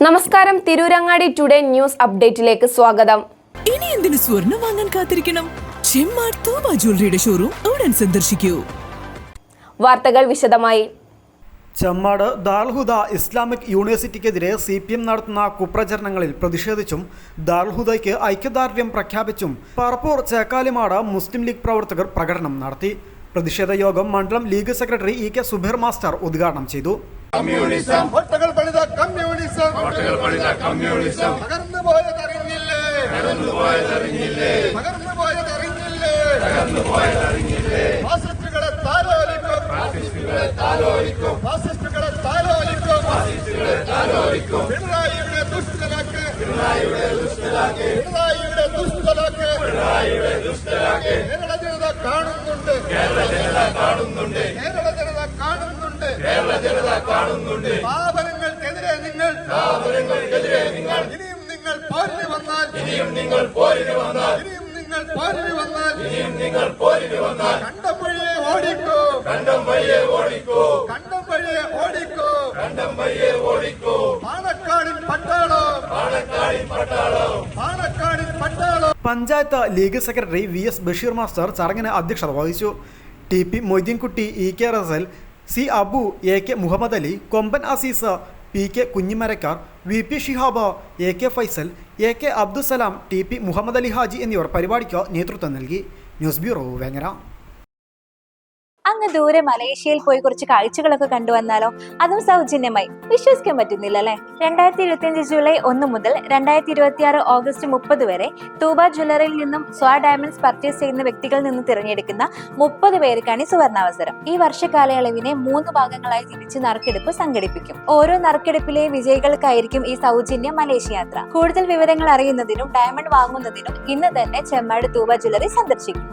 നമസ്കാരം, Tirurangadi today news അപ്ഡേറ്റിലേക്ക് സ്വാഗതം. ഇനി എന്തിനു സ്വർണം വാങ്ങാൻ കാത്തിരിക്കണം? ചെമ്മാട് തൂബ ജ്വല്ലറിയുടെ ഷോറൂം ഉടൻ സന്ദർശിക്കൂ. വാർത്തകൾ വിശദമായി. ചെമ്മാട് ദാർൽഹുദ ഇസ്ലാമിക് യൂണിവേഴ്സിറ്റിക്കെതിരെ CPM നടത്തുന്ന കുപ്രചരണങ്ങളിൽ പ്രതിഷേധിച്ചും ദാർൽഹുദയ്ക്ക് ഐക്യദാർഢ്യം പ്രഖ്യാപിച്ചും പറപ്പൂർ ചേക്കാലിമാട് മുസ്ലിം ലീഗ് പ്രവർത്തകർ പ്രകടനം നടത്തി. പ്രതിഷേധ യോഗം മണ്ഡലം league secretary EK Subair master ഉദ്ഘാടനം ചെയ്തു. കമ്മ്യൂണിസം കാണുന്നുണ്ട്. പാപനങ്ങൾക്കെതിരെ നിങ്ങൾ ഇനിയും നിങ്ങൾ പോരിന് വന്നാൽ കണ്ടം വഴിയെ ഓടിക്കോ. പാണക്കാടിൻ പട്ടാളോ. Panchayat league secretary VS Basheer master ചടങ്ങിന് അധ്യക്ഷത വഹിച്ചു. TP Moideenkutty, EK Rasal, C Abu, AK Muhammad Ali, Komban Azeez, PK Kunjimarakkar, VP Shihab, AK Faisal, AK Abdussalam, TP Muhammad Ali Haji എന്നിവർ പരിപാടിക്ക് നേതൃത്വം നൽകി. News bureau, Vengara. അങ്ങ് ദൂരെ മലേഷ്യയിൽ പോയി കുറച്ച് കാഴ്ചകളൊക്കെ കണ്ടുവന്നാലോ? അതും സൗജന്യമായി. വിശ്വസിക്കാൻ പറ്റുന്നില്ല അല്ലേ? 2025 ജൂലൈ 1 മുതൽ 2026 ഓഗസ്റ്റ് 30 വരെ തൂബ ജ്വല്ലറിയിൽ നിന്നും സ്വാ ഡയമണ്ട്സ് പർച്ചേസ് ചെയ്യുന്ന വ്യക്തികളിൽ നിന്ന് തിരഞ്ഞെടുക്കുന്ന 30 പേർക്കാണ് സുവർണാവസരം. ഈ വർഷകാലയളവിനെ 3 ഭാഗങ്ങളായി തിരിച്ച് നറുക്കെടുപ്പ് സംഘടിപ്പിക്കും. ഓരോ നറുക്കെടുപ്പിലെ വിജയികൾക്കായിരിക്കും ഈ സൗജന്യ മലേഷ്യ യാത്ര. കൂടുതൽ വിവരങ്ങൾ അറിയുന്നതിനും ഡയമണ്ട് വാങ്ങുന്നതിനും ഇന്ന് തന്നെ ചെമ്മാട് തൂബ ജ്വല്ലറി സന്ദർശിക്കും.